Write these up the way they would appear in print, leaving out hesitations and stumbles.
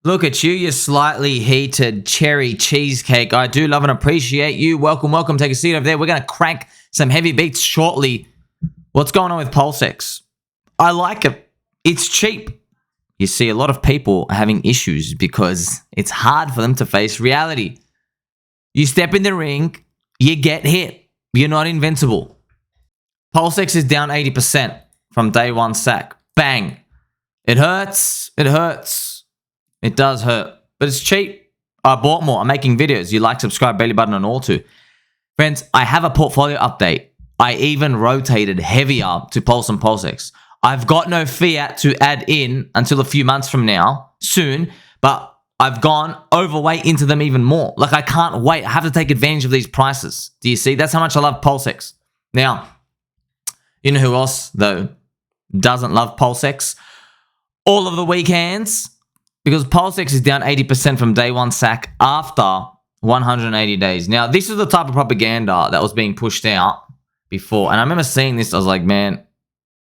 Look at you, you slightly heated cherry cheesecake. I do love and appreciate you. Welcome, welcome. Take a seat over there. We're going to crank some heavy beats shortly. What's going on with PulseX? I like it. It's cheap. You see, a lot of people are having issues because it's hard for them to face reality. You step in the ring, you get hit. You're not invincible. PulseX is down 80% from day one sack. Bang. It hurts. It hurts. It does hurt. But it's cheap. I bought more. I'm making videos. You like, subscribe, belly button, and all too. Friends, I have a portfolio update. I even rotated heavier to Pulse and PulseX. I've got no fiat to add in until a few months from now, soon, but I've gone overweight into them even more. Like, I can't wait. I have to take advantage of these prices. Do you see? That's how much I love PulseX. Now, you know who else, though, doesn't love PulseX? All of the weak hands, because PulseX is down 80% from day one sack after 180 days. Now, this is the type of propaganda that was being pushed out before, and I remember seeing this. I was like, man,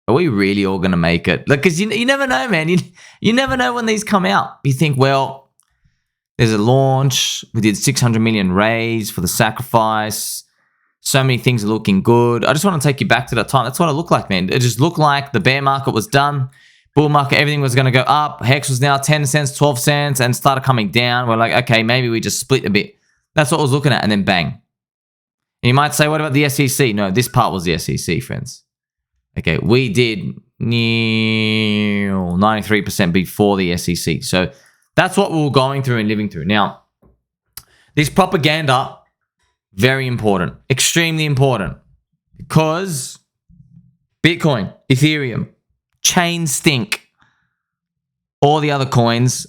are we really all going to make it? Like, because you never know, man. You never know when these come out. You think, well, there's a launch. We did 600 million raise for the sacrifice. So many things are looking good. I just want to take you back to that time. That's what it looked like, man. It just looked like the bear market was done. Bull market, everything was going to go up. Hex was now 10 cents, 12 cents, and started coming down. We're like, okay, maybe we just split a bit. That's what I was looking at, and then bang. And you might say, what about the SEC? No, this part was the SEC, friends. Okay, we did 93% before the SEC. So that's what we were going through and living through. Now, this propaganda, very important, extremely important, because Bitcoin, Ethereum, chain stink, all the other coins,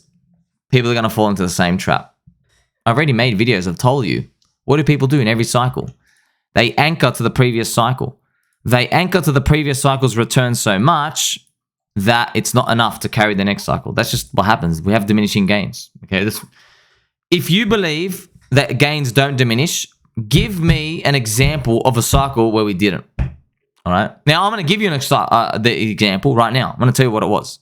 people are going to fall into the same trap. I've already made videos. I've told you. What do people do in every cycle? They anchor to the previous cycle. They anchor to the previous cycle's return so much that it's not enough to carry the next cycle. That's just what happens. We have diminishing gains. Okay, if you believe that gains don't diminish, give me an example of a cycle where we didn't. All right. Now, I'm going to give you the example right now. I'm going to tell you what it was.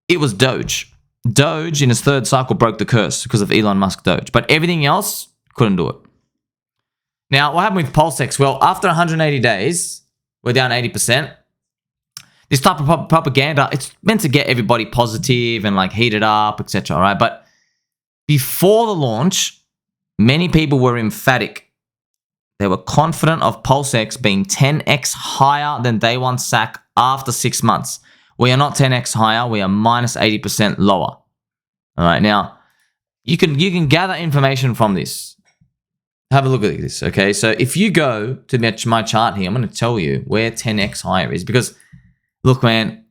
It was Doge. Doge in his third cycle broke the curse because of Elon Musk Doge. But everything else couldn't do it. Now, what happened with PulseX? Well, after 180 days, we're down 80%. This type of propaganda, it's meant to get everybody positive and like heated up, etc. All right. But before the launch, many people were emphatic. They were confident of PulseX being 10x higher than day one sack after 6 months. We are not 10x higher. We are minus 80% lower. All right. Now, you can gather information from this. Have a look at this, okay? So if you go to my chart here, I'm going to tell you where 10x higher is. Because, look, man,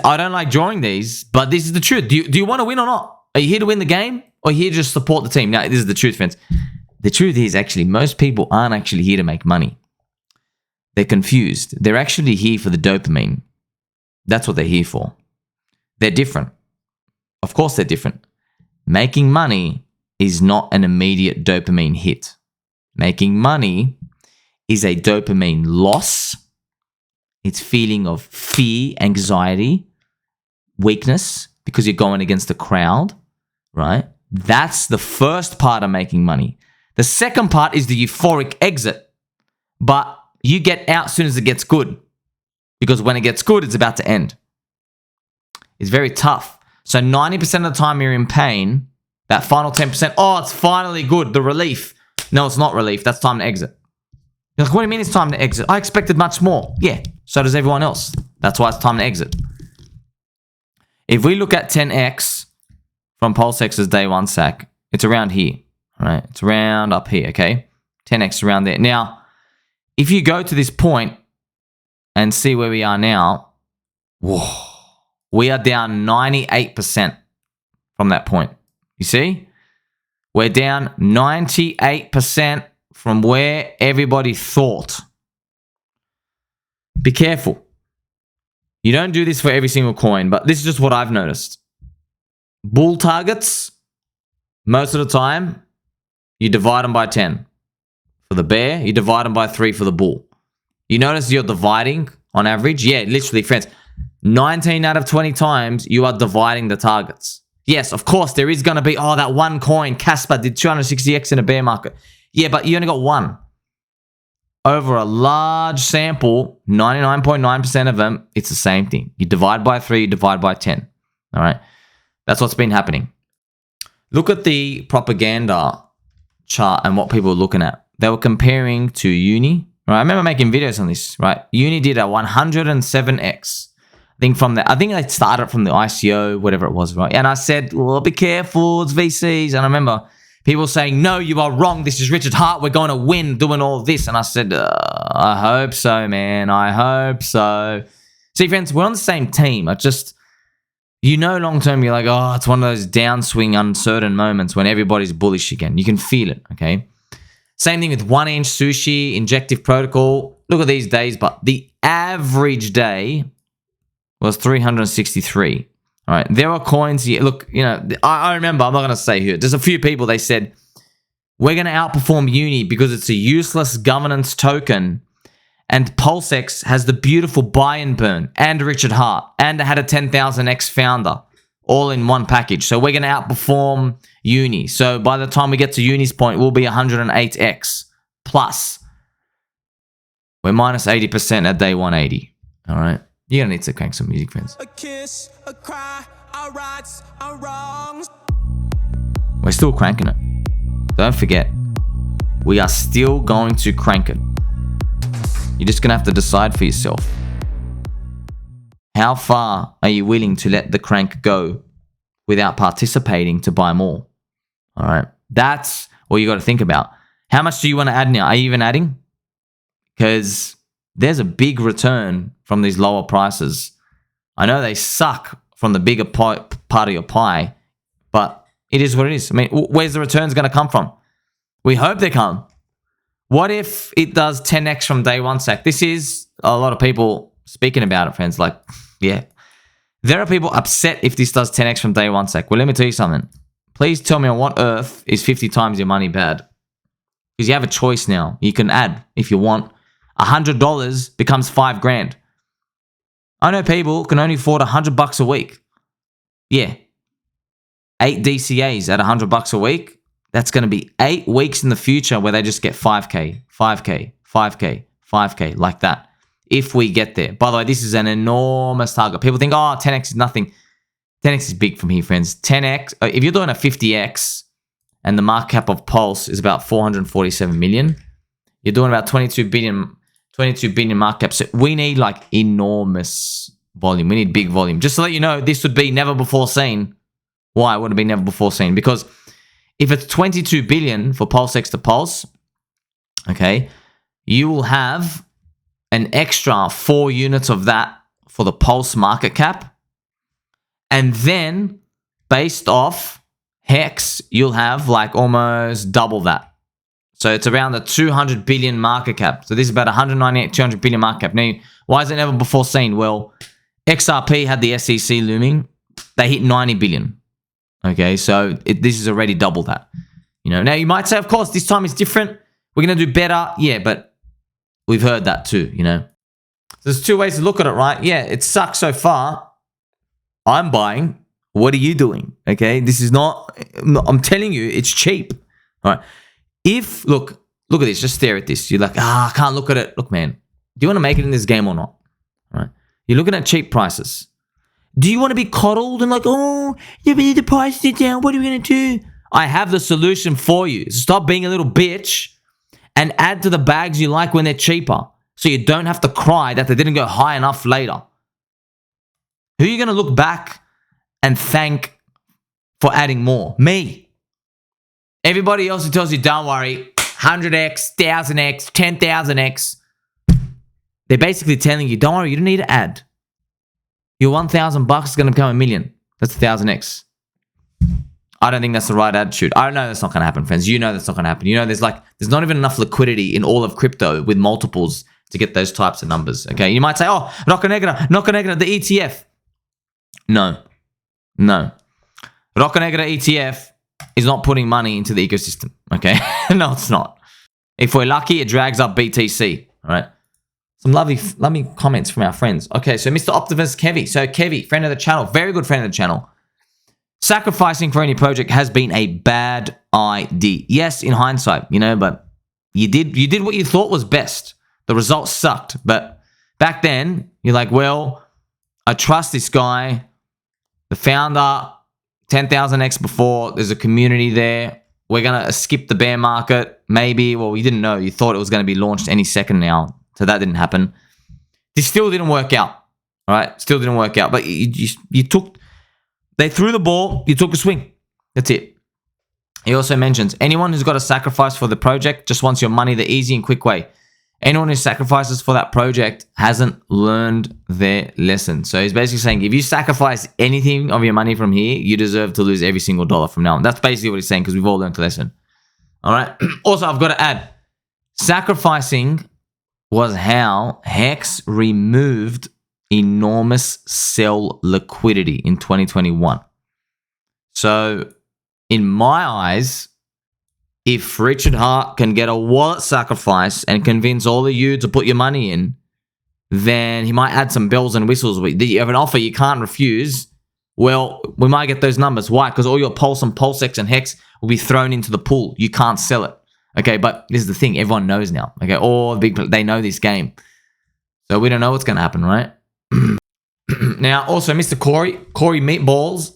I don't like drawing these, but this is the truth. Do you want to win or not? Are you here to win the game? Or are you here to just support the team? Now, this is the truth, friends. The truth is, actually, most people aren't actually here to make money. They're confused. They're actually here for the dopamine. That's what they're here for. They're different. Of course they're different. Making money is not an immediate dopamine hit. Making money is a dopamine loss. It's feeling of fear, anxiety, weakness, because you're going against the crowd, right? That's the first part of making money. The second part is the euphoric exit, but you get out as soon as it gets good, because when it gets good, it's about to end. It's very tough. So 90% of the time you're in pain, that final 10%, oh, it's finally good, the relief. No, it's not relief. That's time to exit. You're like, what do you mean it's time to exit? I expected much more. Yeah, so does everyone else. That's why it's time to exit. If we look at 10x from PulseX's day one sack, it's around here. All right, it's around up here, okay? 10x around there. Now, if you go to this point and see where we are now, whoa, we are down 98% from that point. You see? We're down 98% from where everybody thought. Be careful. You don't do this for every single coin, but this is just what I've noticed. Bull targets, most of the time, you divide them by 10. For the bear, you divide them by 3 for the bull. You notice you're dividing on average? Yeah, literally, friends. 19 out of 20 times, you are dividing the targets. Yes, of course, there is going to be, oh, that one coin, Casper, did 260x in a bear market. Yeah, but you only got one. Over a large sample, 99.9% of them, it's the same thing. You divide by 3, you divide by 10. All right? That's what's been happening. Look at the propaganda chart and what people were looking at. They were comparing to Uni. Right? I remember making videos on this, right? Uni did a 107x. I think they started from the ICO, whatever it was, right? And I said, well, be careful, it's VCs. And I remember people saying, no, you are wrong. This is Richard Hart. We're going to win doing all of this. And I said, I hope so, man. I hope so. See, friends, we're on the same team. Long term, you're like, oh, it's one of those downswing, uncertain moments when everybody's bullish again. You can feel it, okay? Same thing with 1-inch sushi, injective protocol. Look at these days, but the average day was 363. All right. There are coins here. Look, I remember, I'm not going to say who. There's a few people, they said, we're going to outperform Uni because it's a useless governance token. And PulseX has the beautiful buy and burn and Richard Hart. And it had a 10,000x founder all in one package. So we're going to outperform Uni. So by the time we get to Uni's point, we'll be 108x plus. We're minus 80% at day 180. All right. You're going to need to crank some music, friends. A kiss, a cry, our rights, our wrongs. We're still cranking it. Don't forget, we are still going to crank it. You're just going to have to decide for yourself. How far are you willing to let the crank go without participating to buy more? All right. That's what you got to think about. How much do you want to add now? Are you even adding? Because there's a big return from these lower prices. I know they suck from the bigger part of your pie, but it is what it is. I mean, where's the returns going to come from? We hope they come. What if it does 10x from day one, Sack? This is a lot of people speaking about it, friends. Like, yeah. There are people upset if this does 10x from day one, Sack. Well, let me tell you something. Please tell me on what earth is 50 times your money bad? Because you have a choice now. You can add if you want. $100 becomes $5,000. I know people can only afford $100 a week. Yeah. 8 DCAs at $100 a week. That's going to be 8 weeks in the future where they just get 5K, 5K, 5K, 5K, like that. If we get there. By the way, this is an enormous target. People think, oh, 10x is nothing. 10x is big from here, friends. 10x, if you're doing a 50x and the market cap of Pulse is about 447 million, you're doing about 22 billion market cap. So we need like enormous volume. We need big volume. Just to let you know, this would be never before seen. Why would it be never before seen? Because if it's 22 billion for PulseX to Pulse, okay, you will have an extra 4 units of that for the Pulse market cap. And then based off Hex, you'll have like almost double that. So it's around the 200 billion market cap. So this is about 198, 200 billion market cap. Now, why is it never before seen? Well, XRP had the SEC looming. They hit 90 billion. Okay, so this is already double that. Now you might say, of course, this time it's different. We're going to do better. Yeah, but we've heard that too, So there's 2 ways to look at it, right? Yeah, it sucks so far. I'm buying. What are you doing? Okay, this is not, I'm telling you, it's cheap. All right. Look at this, just stare at this. You're like, I can't look at it. Look, man, do you want to make it in this game or not? All right. You're looking at cheap prices. Do you want to be coddled and like, oh, yeah, but the price is down. What are we going to do? I have the solution for you. Stop being a little bitch and add to the bags you like when they're cheaper so you don't have to cry that they didn't go high enough later. Who are you going to look back and thank for adding more? Me. Everybody else who tells you, don't worry, 100x, 1000x, 10,000x, they're basically telling you, don't worry, you don't need to add. Your $1,000 is going to become $1 million. That's 1,000x. I don't think that's the right attitude. I know that's not going to happen, friends. You know that's not going to happen. There's not even enough liquidity in all of crypto with multiples to get those types of numbers. Okay, you might say, oh, Rocka Negra, the ETF. No. Rocka Negra ETF is not putting money into the ecosystem, okay? No, it's not. If we're lucky, it drags up BTC, all right? Some lovely comments from our friends. Okay, so Mr. Optimus Kevi. So Kevi, friend of the channel, very good friend of the channel, sacrificing for any project has been a bad idea. Yes, in hindsight, but you did what you thought was best. The results sucked, but back then you're like, well, I trust this guy, the founder, 10,000x before. There's a community there. We're gonna skip the bear market. Maybe, well, you didn't know. You thought it was going to be launched any second now, so that didn't happen. This still didn't work out. All right, still didn't work out. But you took. They threw the ball. You took a swing. That's it. He also mentions anyone who's got to sacrifice for the project just wants your money the easy and quick way. Anyone who sacrifices for that project hasn't learned their lesson. So he's basically saying if you sacrifice anything of your money from here, you deserve to lose every single dollar from now on. That's basically what he's saying because we've all learned the lesson. All right. Also, I've got to add, sacrificing was how Hex removed enormous CEL liquidity in 2021. So, in my eyes, if Richard Hart can get a wallet sacrifice and convince all of you to put your money in, then he might add some bells and whistles. You have an offer you can't refuse. Well, we might get those numbers. Why? Because all your Pulse and PulseX and Hex will be thrown into the pool. You can't sell it. Okay, but this is the thing. Everyone knows now. Okay, all the big, they know this game. So we don't know what's going to happen, right? Now, also, Mr. Corey Meatballs,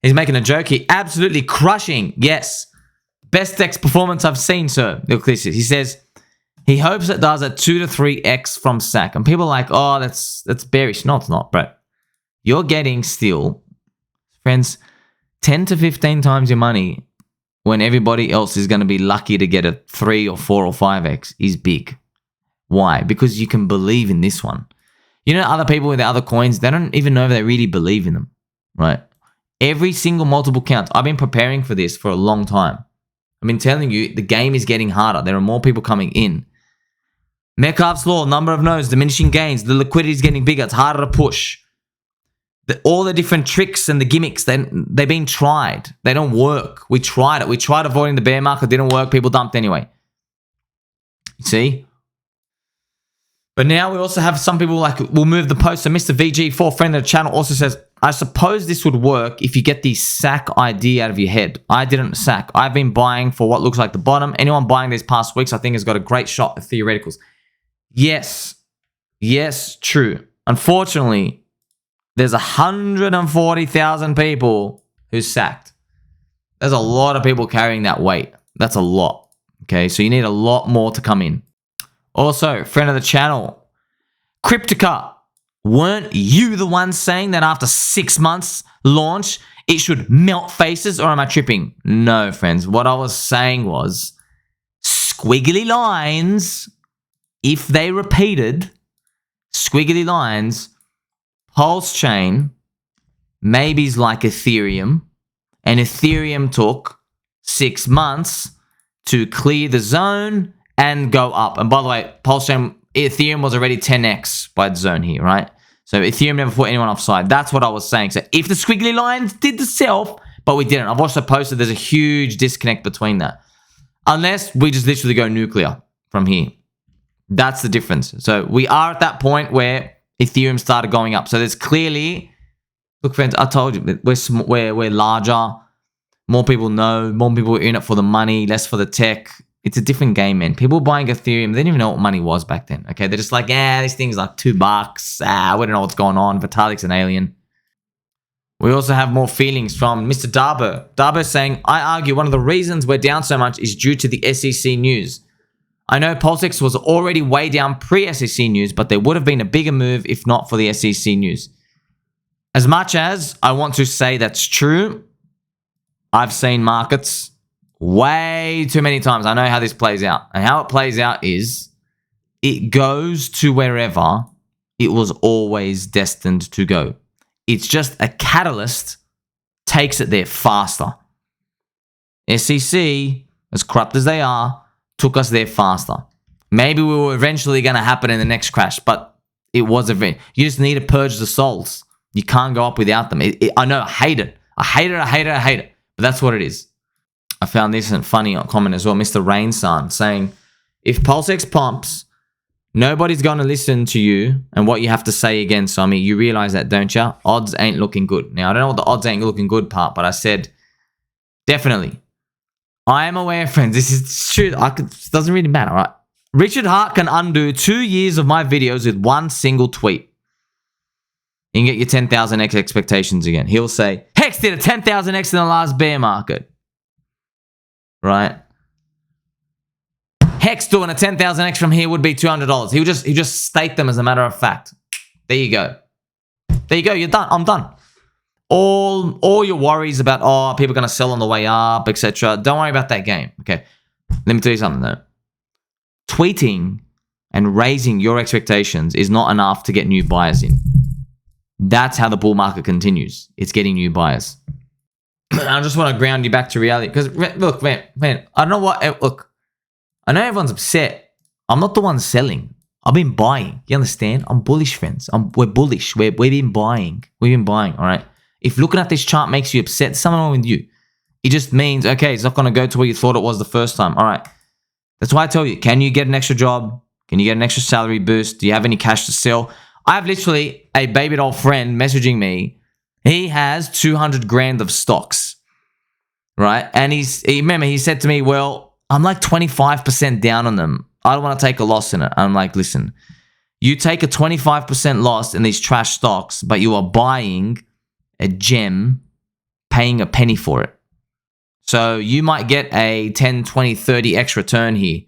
he's making a joke here. Absolutely crushing. Yes. Best X performance I've seen, sir. Look at this. He says he hopes it does a 2 to 3x from SAC. And people are like, oh, that's bearish. No, it's not, bro. You're getting still, friends, 10 to 15 times your money when everybody else is going to be lucky to get a 3 or 4 or 5x is big. Why? Because you can believe in this one. Other people with the other coins, they don't even know if they really believe in them, right? Every single multiple count. I've been preparing for this for a long time. I've been telling you, the game is getting harder. There are more people coming in. Metcalfe's law, number of nodes, diminishing gains. The liquidity is getting bigger. It's harder to push. All the different tricks and the gimmicks, they've been tried. They don't work. We tried it. We tried avoiding the bear market. It didn't work. People dumped anyway. See? But now we also have some people like, we'll move the post. So Mr. VG4, friend of the channel, also says, I suppose this would work if you get the SAC idea out of your head. I didn't SAC. I've been buying for what looks like the bottom. Anyone buying these past weeks, I think, has got a great shot at theoreticals. Yes. Yes, true. Unfortunately, there's 140,000 people who sacked. There's a lot of people carrying that weight. That's a lot. Okay, so you need a lot more to come in. Also, friend of the channel, Cryptica, weren't you the one saying that after 6 months launch, it should melt faces, or am I tripping? No, friends. What I was saying was squiggly lines, if they repeated, squiggly lines, Pulse chain, maybe is like Ethereum, and Ethereum took 6 months to clear the zone and go up. And by the way, Pulse chain, Ethereum was already 10x by the zone here, right? So Ethereum never put anyone offside. That's what I was saying. So if the squiggly lines did the self, but we didn't. I've also posted there's a huge disconnect between that. Unless we just literally go nuclear from here. That's the difference. So we are at that point where Ethereum started going up. So there's clearly, look, friends, I told you, we're larger. More people know. More people are in it for the money, less for the tech. It's a different game, man. People buying Ethereum, they didn't even know what money was back then. Okay, they're just like, this thing's like $2. We don't know what's going on. Vitalik's an alien. We also have more feelings from Mr. Darbo. Darbo saying, I argue one of the reasons we're down so much is due to the SEC news. I know PulseX was already way down pre-SEC news, but there would have been a bigger move if not for the SEC news. As much as I want to say that's true, I've seen markets way too many times. I know how this plays out. And how it plays out is it goes to wherever it was always destined to go. It's just a catalyst takes it there faster. SEC, as corrupt as they are, took us there faster. Maybe we were eventually going to happen in the next crash, but it was event. You just need to purge the souls. You can't go up without them. I know, I hate it. I hate it. But that's what it is. I found this funny comment as well. Mr. Rainsan saying, if PulseX pumps, Nobody's going to listen to you and what you have to say again, Somi. You realize that, don't you? Odds ain't looking good. Now, I don't know what the odds ain't looking good part, but I said definitely. I am aware, friends. This is true. It doesn't really matter, right? Richard Hart can undo 2 years of my videos with one single tweet. You can get your 10,000x expectations again. He'll say, Hex did a 10,000x in the last bear market. Right? Hex doing a 10,000x from here would be $200. He'll just state them as a matter of fact. There you go. There you go. You're done. I'm done. All your worries about, oh, people are going to sell on the way up, etc. Don't worry about that game. Okay. Let me tell you something though. Tweeting and raising your expectations is not enough to get new buyers in. That's how the bull market continues. It's getting new buyers. I just want to ground you back to reality. Because, look, man, I don't know what... Look, I know everyone's upset. I'm not the one selling. I've been buying. You understand? I'm bullish, friends. We're bullish. We've been buying. We've been buying, all right? If looking at this chart makes you upset, there's something wrong with you. It just means, okay, it's not going to go to where you thought it was the first time. All right. That's why I tell you, can you get an extra job? Can you get an extra salary boost? Do you have any cash to sell? I have literally a baby doll friend messaging me. He has 200 grand of stocks, right? And he said to me, well, I'm like 25% down on them. I don't want to take a loss in it. I'm like, listen, you take a 25% loss in these trash stocks, but you are buying a gem, paying a penny for it. So you might get a 10, 20, 30x return here,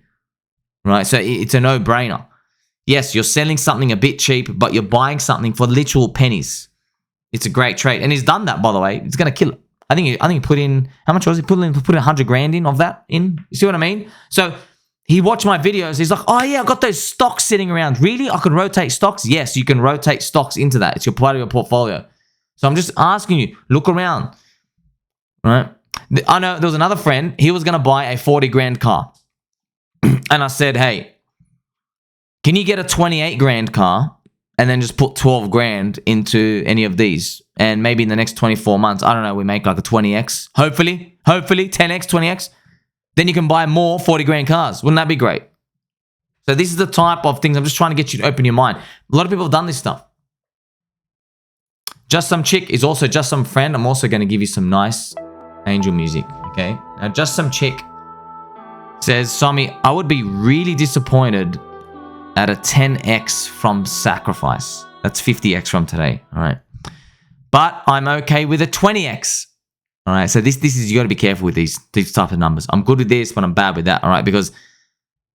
right? So it's a no-brainer. Yes, you're selling something a bit cheap, but you're buying something for literal pennies. It's a great trade. And he's done that, by the way. He's going to kill it. I think he put in, how much was he? Put 100 grand in of that in. You see what I mean? So he watched my videos. He's like, oh yeah, I got those stocks sitting around. Really? I can rotate stocks? Yes, you can rotate stocks into that. It's your part of your portfolio. So I'm just asking you, look around, right? I know there was another friend. He was going to buy a 40 grand car. And I said, hey, can you get a 28 grand car and then just put 12 grand into any of these? And maybe in the next 24 months, I don't know, we make like a 20x. Hopefully, 10x, 20x. Then you can buy more 40 grand cars. Wouldn't that be great? So this is the type of things. I'm just trying to get you to open your mind. A lot of people have done this stuff. Just Some Chick is also Just Some Friend. I'm also going to give you some nice angel music, okay? Now, Just Some Chick says, Somi, I would be really disappointed at a 10x from sacrifice. That's 50x from today, all right? But I'm okay with a 20x, all right? So this is, you got to be careful with these type of numbers. I'm good with this, but I'm bad with that, all right? Because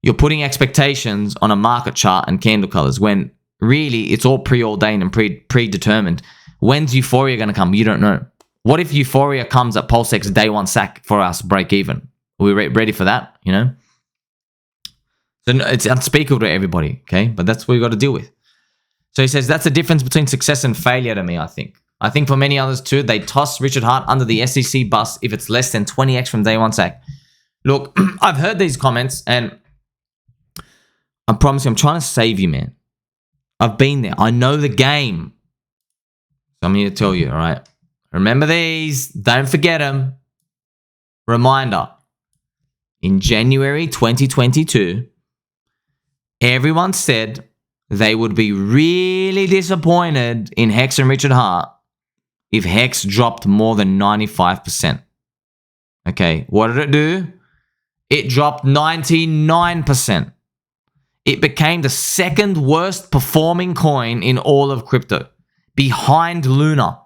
you're putting expectations on a market chart and candle colors when really it's all preordained and predetermined. When's euphoria going to come? You don't know. What if euphoria comes at PulseX day one sack for us break even? Are we ready for that, you know? So it's unspeakable to everybody, okay? But that's what we got to deal with. So he says, that's the difference between success and failure to me, I think. I think for many others too, they toss Richard Hart under the SEC bus if it's less than 20x from day one sack. Look, I've heard these comments and I promise you, I'm trying to save you, man. I've been there. I know the game. So I'm here to tell you, all right? Remember these. Don't forget them. Reminder. In January 2022, everyone said they would be really disappointed in Hex and Richard Hart if Hex dropped more than 95%. Okay, what did it do? It dropped 99%. It became the second worst performing coin in all of crypto, behind Luna,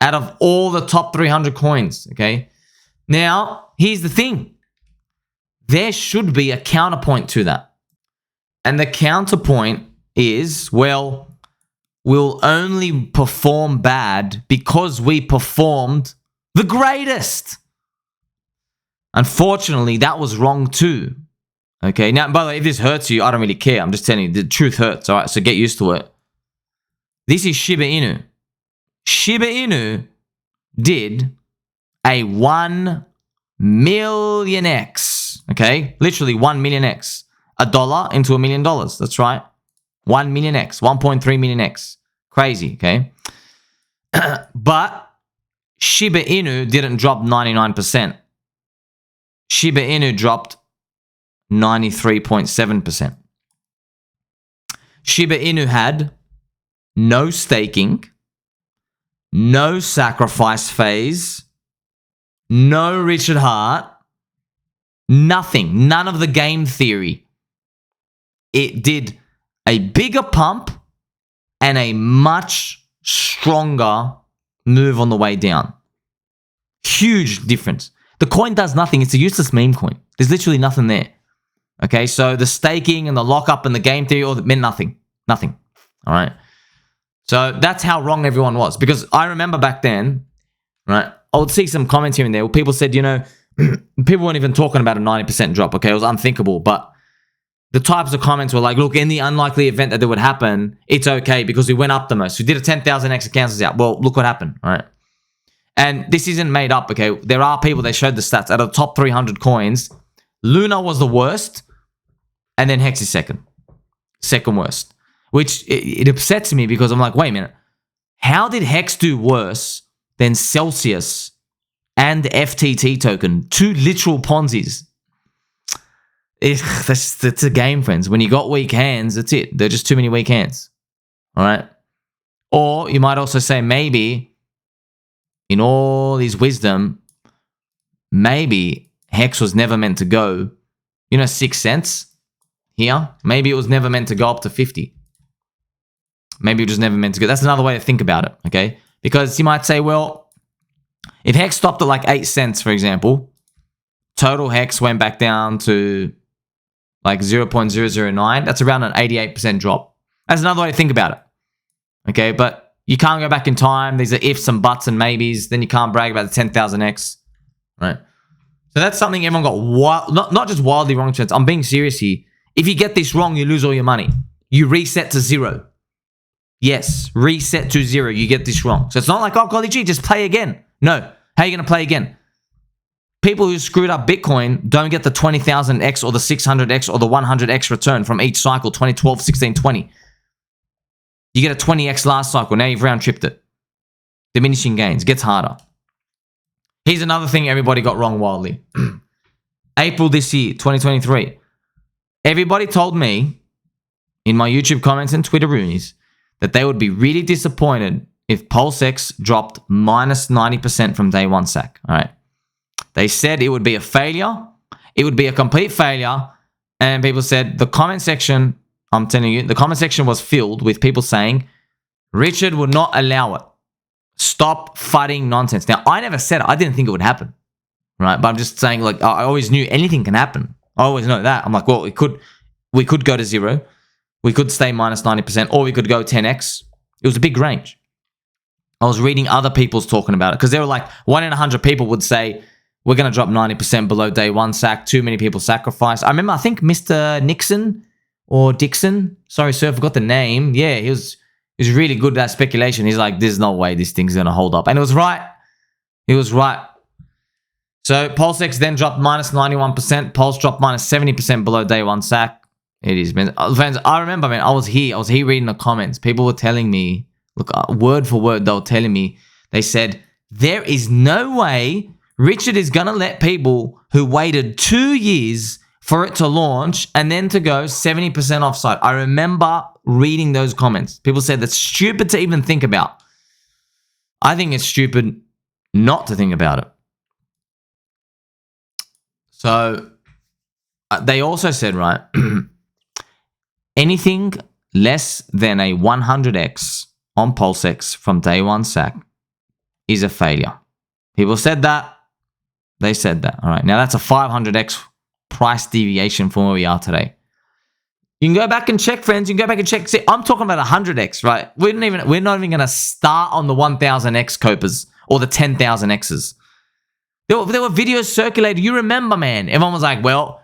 out of all the top 300 coins, okay? Now, here's the thing. There should be a counterpoint to that. And the counterpoint is, well, we'll only perform bad because we performed the greatest. Unfortunately, that was wrong too. Okay, now, by the way, if this hurts you, I don't really care. I'm just telling you, the truth hurts, all right? So get used to it. This is Shiba Inu. Shiba Inu did a 1 million X, okay? Literally 1 million X. $1 into $1 million, that's right. 1 million X, 1.3 million X. Crazy, okay? But Shiba Inu didn't drop 99%. Shiba Inu dropped 93.7%. Shiba Inu had no staking, no sacrifice phase, no Richard Hart, nothing, none of the game theory. It did a bigger pump and a much stronger move on the way down. Huge difference. The coin does nothing. It's a useless meme coin. There's literally nothing there. Okay, so the staking and the lockup and the game theory all that meant nothing. Nothing. All right. So that's how wrong everyone was. Because I remember back then, right, I would see some comments here and there where people said, you know, people weren't even talking about a 90% drop. Okay, it was unthinkable. But the types of comments were like, look, in the unlikely event that it would happen, it's okay because we went up the most. We did a 10,000x, it cancels out. Well, look what happened, all right? And this isn't made up, okay? There are people, they showed the stats. Out of the top 300 coins, Luna was the worst, and then Hex is second worst. Which, it upsets me because I'm like, wait a minute. How did Hex do worse than Celsius and FTT token? Two literal Ponzi's. It's a game, friends. When you got weak hands, that's it. There are just too many weak hands. All right? Or you might also say maybe, in all his wisdom, maybe Hex was never meant to go, 6 cents here. Maybe it was never meant to go up to 50. Maybe it was never meant to go. That's another way to think about it, okay? Because you might say, well, if Hex stopped at like 8 cents, for example, total Hex went back down to like 0.009. That's around an 88% drop. That's another way to think about it, okay? But you can't go back in time. These are ifs and buts and maybes. Then you can't brag about the 10,000x, right? So that's something everyone got not just wildly wrong. I'm being serious here. If you get this wrong, you lose all your money. You reset to zero. Yes, reset to zero. You get this wrong. So it's not like, oh, golly gee, just play again. No. How are you going to play again? People who screwed up Bitcoin don't get the 20,000x or the 600x or the 100x return from each cycle, 2012, 16, 20. You get a 20x last cycle. Now you've round-tripped it. Diminishing gains. Gets harder. Here's another thing everybody got wrong wildly. April this year, 2023. Everybody told me in my YouTube comments and Twitter roonies that they would be really disappointed if PulseX dropped minus 90% from day one sack. All right. They said it would be a failure. It would be a complete failure. And people said the comment section, I'm telling you, the comment section was filled with people saying, Richard would not allow it. Stop fighting nonsense. Now, I never said it. I didn't think it would happen. Right. But I'm just saying, like, I always knew anything can happen. I always know that. I'm like, well, we could go to zero. We could stay minus 90%, or we could go 10x. It was a big range. I was reading other people's talking about it because they were like, 1 in 100 people would say, we're going to drop 90% below day one sack. Too many people sacrificed. I remember, I think Mr. Nixon or Dixon. Sorry, sir, I forgot the name. Yeah, he was really good at that speculation. He's like, there's no way this thing's going to hold up. And it was right. He was right. So PulseX then dropped minus 91%. Pulse dropped minus 70% below day one sack. It is, man. Friends, I remember, man, I was here reading the comments. People were telling me, look, word for word, they were telling me, they said, there is no way Richard is going to let people who waited 2 years for it to launch and then to go 70% offside. I remember reading those comments. People said that's stupid to even think about. I think it's stupid not to think about it. So they also said, right, anything less than a 100x on PulseX from day one sack is a failure. People said that. They said that. All right. Now that's a 500x price deviation from where we are today. You can go back and check, friends. You can go back and check. See, I'm talking about 100x, right? We're not even going to start on the 1000x Copas or the 10,000x's. There were videos circulated. You remember, man. Everyone was like, well,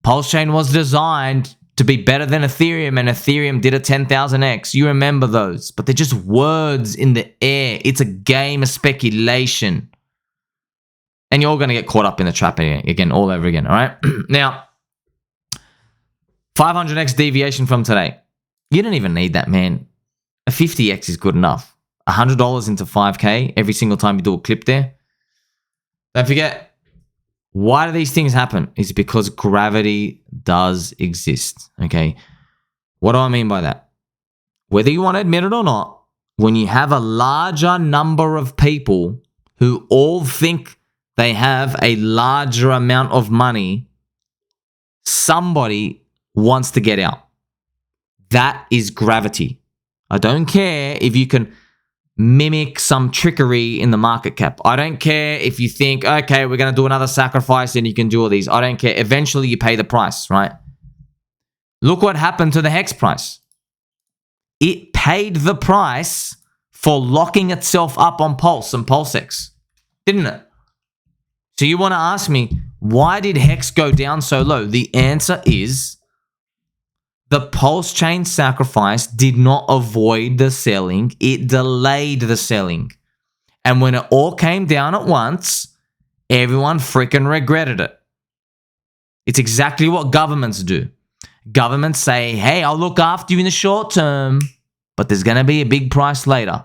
Pulse Chain was designed to be better than Ethereum, and Ethereum did a 10,000x. You remember those. But they're just words in the air. It's a game of speculation. And you're all going to get caught up in the trap again, all over again, all right? Now, 500x deviation from today. You don't even need that, man. A 50x is good enough. $100 into 5K every single time you do a clip there. Don't forget, why do these things happen? It's because gravity does exist, okay? What do I mean by that? Whether you want to admit it or not, when you have a larger number of people who all think they have a larger amount of money, somebody wants to get out. That is gravity. I don't care if you can mimic some trickery in the market cap. I don't care if you think, okay, we're going to do another sacrifice and you can do all these. I don't care. Eventually you pay the price, right? Look what happened to the Hex price. It paid the price for locking itself up on Pulse and PulseX, didn't it? So you want to ask me, why did Hex go down so low? The answer is the Pulse chain sacrifice did not avoid the selling. It delayed the selling. And when it all came down at once, everyone freaking regretted it. It's exactly what governments do. Governments say, hey, I'll look after you in the short term, but there's going to be a big price later.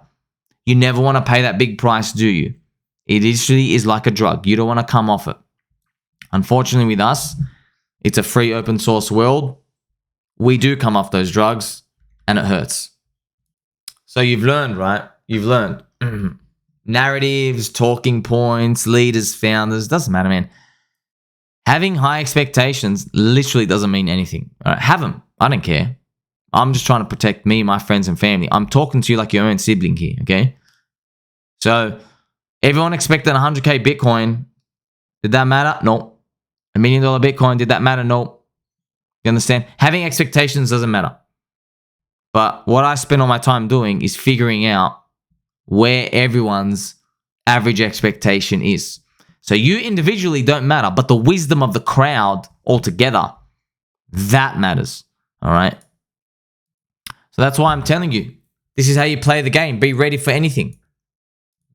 You never want to pay that big price, do you? It literally is like a drug. You don't want to come off it. Unfortunately with us, it's a free open source world. We do come off those drugs and it hurts. So you've learned, right? You've learned. Narratives, talking points, leaders, founders, doesn't matter, man. Having high expectations literally doesn't mean anything. All right, have them. I don't care. I'm just trying to protect me, my friends, and family. I'm talking to you like your own sibling here, okay? So everyone expected 100K Bitcoin. Did that matter? No. $1 million Bitcoin, did that matter? No. You understand? Having expectations doesn't matter. But what I spend all my time doing is figuring out where everyone's average expectation is. So you individually don't matter, but the wisdom of the crowd altogether, that matters. All right? So that's why I'm telling you, this is how you play the game. Be ready for anything.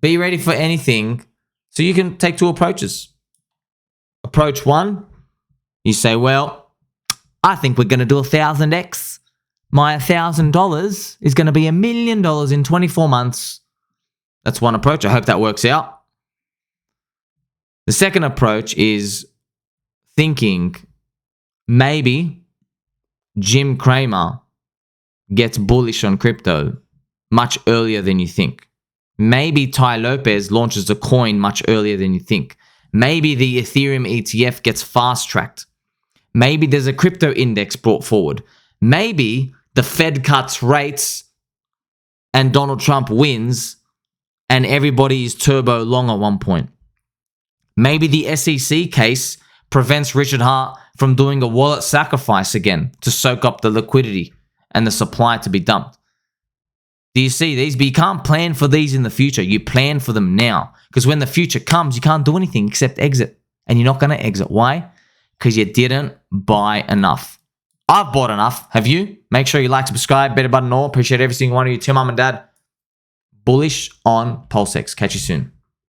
Be ready for anything so you can take two approaches. Approach one, you say, well, I think we're going to do 1,000x. My $1,000 is going to be $1 million in 24 months. That's one approach. I hope that works out. The second approach is thinking maybe Jim Cramer gets bullish on crypto much earlier than you think. Maybe Tai Lopez launches a coin much earlier than you think. Maybe the Ethereum ETF gets fast-tracked. Maybe there's a crypto index brought forward. Maybe the Fed cuts rates and Donald Trump wins and everybody is turbo long at one point. Maybe the SEC case prevents Richard Hart from doing a wallet sacrifice again to soak up the liquidity and the supply to be dumped. Do you see these? But you can't plan for these in the future. You plan for them now. Because when the future comes, you can't do anything except exit. And you're not going to exit. Why? Because you didn't buy enough. I've bought enough. Have you? Make sure you like, subscribe, better button all. Appreciate every single one of you. Tell mom and dad. Bullish on PulseX. Catch you soon.